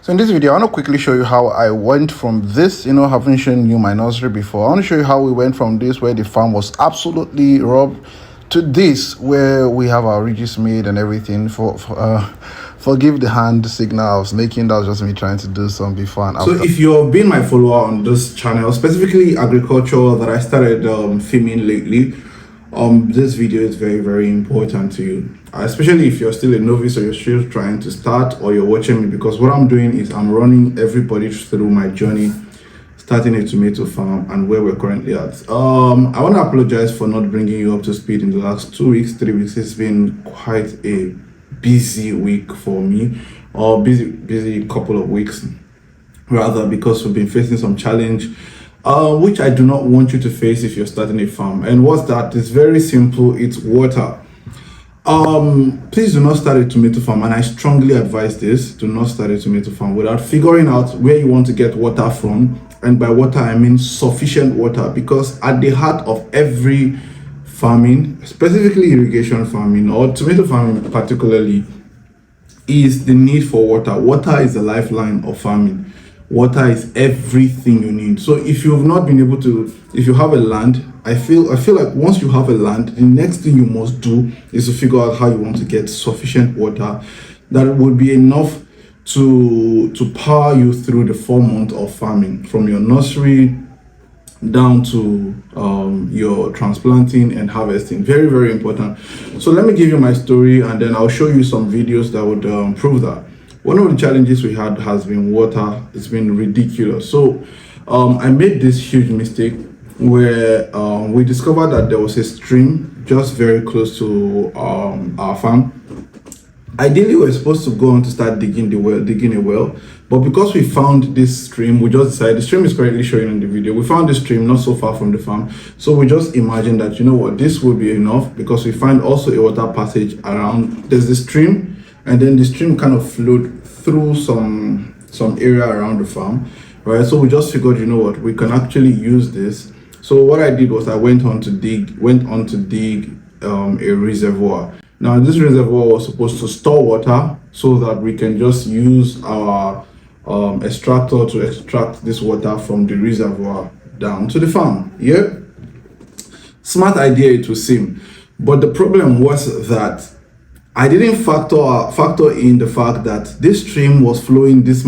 So in this video, I want to quickly show you how I went from this, having shown you my nursery before. I want to show you how we went from this where the farm was absolutely rough to this where we have our ridges made and everything. Forgive the hand signal I was making. That was just me trying to do some before and after. So if you've been my follower on this channel, specifically agriculture that I started filming lately, this video is very, very important to you, especially if you're still a novice or you're still trying to start, or you're watching me, because what I'm doing is I'm running everybody through my journey starting a tomato farm and where we're currently at. I want to apologize for not bringing you up to speed in the last 2 weeks, 3 weeks. It's been quite a busy week for me, or busy couple of weeks rather, because we've been facing some challenge which I do not want you to face if you're starting a farm. And what's that? It's very simple. It's water. Please do not start a tomato farm, and I strongly advise this: do not start a tomato farm without figuring out where you want to get water from. And by water I mean sufficient water, because at the heart of every farming, specifically irrigation farming or tomato farming particularly, is the need for water. Water is the lifeline of farming. Water is everything you need. So if you've not been able to, if you have a land, I feel like once you have a land, the next thing you must do is to figure out how you want to get sufficient water that would be enough to power you through the 4 months of farming, from your nursery down to your transplanting and harvesting. Very, very important. So let me give you my story, and then I'll show you some videos that would prove that. One of the challenges we had has been water. It's been ridiculous. So I made this huge mistake where we discovered that there was a stream just very close to our farm. Ideally, we were supposed to go on to start digging a well, but because we found this stream, we just decided, the stream is currently showing in the video, we found this stream not so far from the farm, so we just imagined that, you know what, this will be enough, because we find also a water passage around. There's the stream, and then the stream kind of flowed through some area around the farm, right? So we just figured, you know what, we can actually use this. So what I did was I went on to dig a reservoir. Now this reservoir was supposed to store water so that we can just use our extractor to extract this water from the reservoir down to the farm. Yeah, smart idea it would seem, but the problem was that I didn't factor in the fact that this stream was flowing this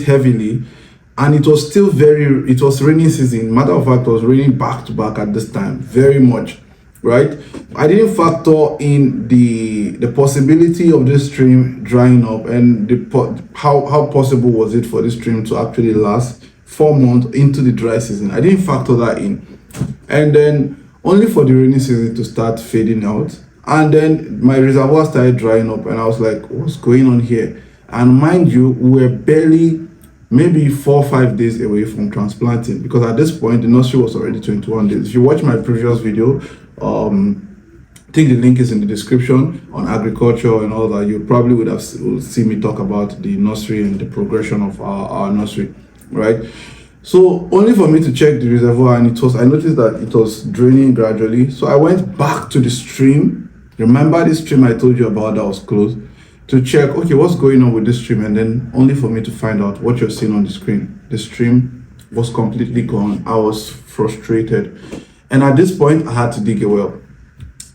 heavily, and it was still it was raining season. Matter of fact, it was raining back to back at this time, very much, right? I didn't factor in the possibility of this stream drying up, and how possible was it for this stream to actually last 4 months into the dry season. I didn't factor that in, and then only for the rainy season to start fading out. And then my reservoir started drying up, and I was like, what's going on here? And mind you, we were barely maybe 4 or 5 days away from transplanting, because at this point the nursery was already 21 days. If you watch my previous video, I think the link is in the description, on agriculture and all that, you probably would have seen me talk about the nursery and the progression of our nursery, right? So only for me to check the reservoir, and I noticed that it was draining gradually. So I went back to the stream. Remember this stream I told you about that was closed, to check, okay, what's going on with this stream, and then only for me to find out what you're seeing on the screen. The stream was completely gone. I was frustrated, and at this point I had to dig a well.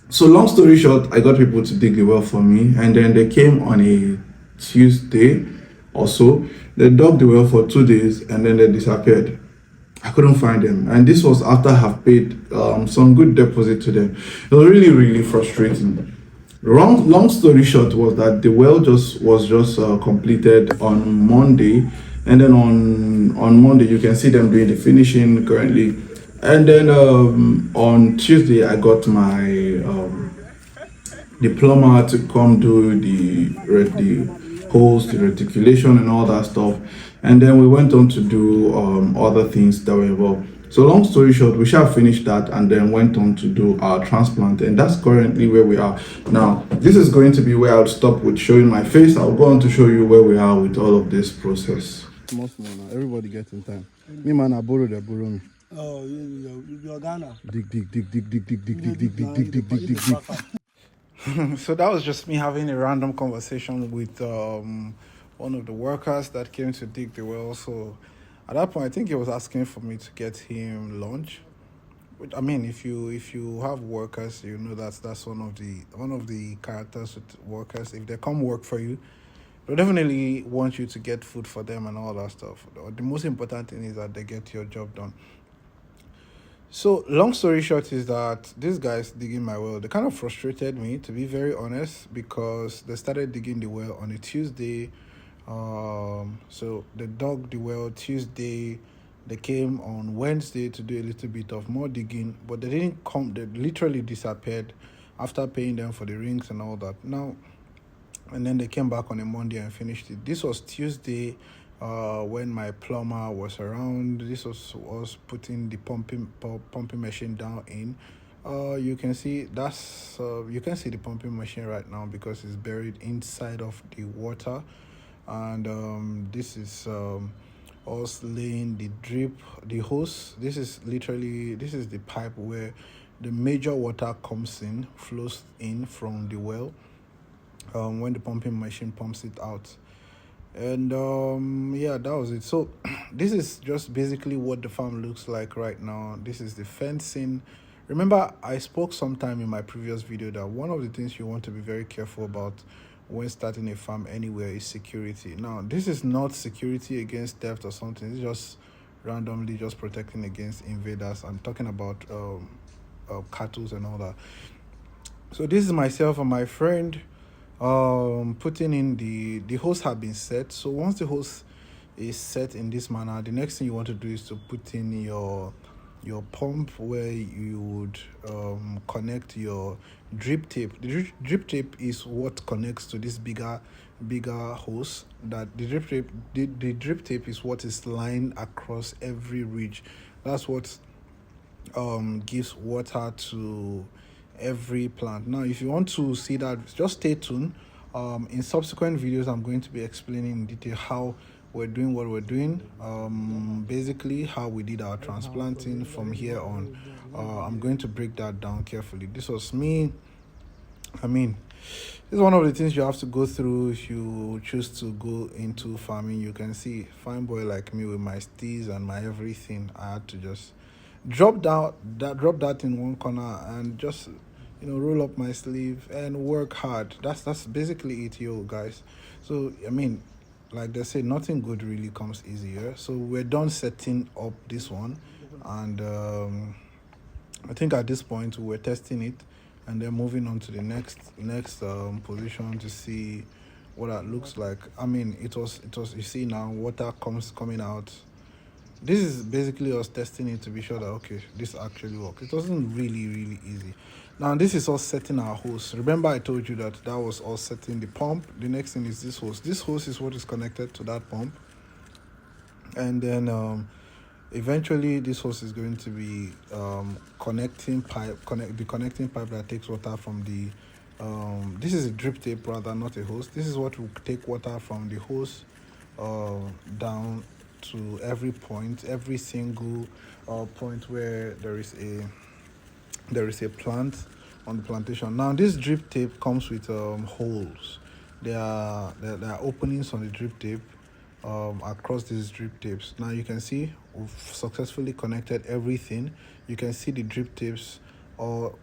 So long story short, I got people to dig a well for me, and then they came on a Tuesday or so. They dug the well for 2 days, and then they disappeared. I couldn't find them, and this was after I have paid some good deposit to them. It was really, really frustrating. Long story short was that the well was just completed on Monday, and then on Monday you can see them doing the finishing currently, and then on Tuesday I got my the plumber to come do the holes, the reticulation and all that stuff. And then we went on to do other things that were involved. So long story short, we shall finish that, and then went on to do our transplant, and that's currently where we are now. This is going to be where I'll stop with showing my face. I'll go on to show you where we are with all of this process. Most now, everybody gets in time. Me man, I borrow me. Oh, you're Ghana. Dig. So that was just me having a random conversation with one of the workers that came to dig the well. So at that point, I think he was asking for me to get him lunch. Which, I mean, if you have workers, you know that's one of the characters with workers. If they come work for you, they definitely want you to get food for them and all that stuff. The most important thing is that they get your job done. So long story short is that these guys digging my well, they kind of frustrated me, to be very honest, because they started digging the well on a Tuesday. So they dug the well Tuesday. They came on Wednesday to do a little bit of more digging, but they didn't come. They literally disappeared after paying them for the rings and all that. Now, and then they came back on a Monday and finished it. This was Tuesday. When my plumber was around, this was putting the pumping machine down in. You can see you can see the pumping machine right now because it's buried inside of the water, and this is us laying the hose. This is the pipe where the major water flows in from the well when the pumping machine pumps it out. And yeah, that was it. So this is just basically what the farm looks like right now. This is the fencing. Remember, I spoke sometime in my previous video that one of the things you want to be very careful about when starting a farm anywhere is security. Now, this is not security against theft or something. It's just randomly just protecting against invaders. I'm talking about cattle and all that. So this is myself and my friend putting in the hose have been set. So once the hose is set in this manner, the next thing you want to do is to put in your pump where you would connect your drip tape. The drip tape is what connects to this bigger hose. That the drip tape is what is lined across every ridge. That's what gives water to every plant. Now, if you want to see that, just stay tuned. In subsequent videos, I'm going to be explaining in detail how we're doing what we're doing, basically how we did our transplanting from here on. I'm going to break that down carefully. This was me. I mean, this is one of the things you have to go through if you choose to go into farming. You can see, fine boy like me with my steez and my everything, I had to just drop that in one corner and just roll up my sleeve and work hard. That's basically it, guys. So I mean, like they say, nothing good really comes easier. So we're done setting up this one, and I think at this point we're testing it and then moving on to the next position to see what that looks like. I mean, it was you see now water coming out. This is basically us testing it to be sure that okay, this actually works. It wasn't really easy. Now this is us setting our hose. Remember I told you that was us setting the pump. The next thing is this hose. This hose is what is connected to that pump, and then eventually this hose is going to be the connecting pipe that takes water from the this is a drip tape rather, not a hose. This is what will take water from the hose down to every single point where there is a plant on the plantation. Now this drip tape comes with holes. There are openings on the drip tape across these drip tapes. Now you can see we've successfully connected everything. You can see the drip tapes all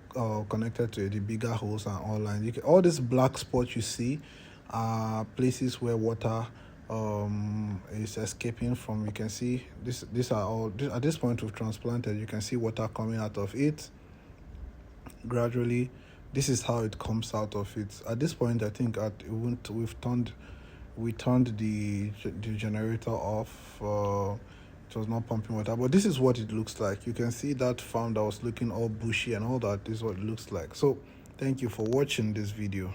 connected to the bigger holes and all lines. All these black spots you see are places where water is escaping from. You can see these are all at this point we've transplanted. You can see water coming out of it gradually. This is how it comes out of it. At this point, I think we turned the generator off. It was not pumping water, but this is what it looks like. You can see that farm that was looking all bushy and all that. This is what it looks like. So thank you for watching this video.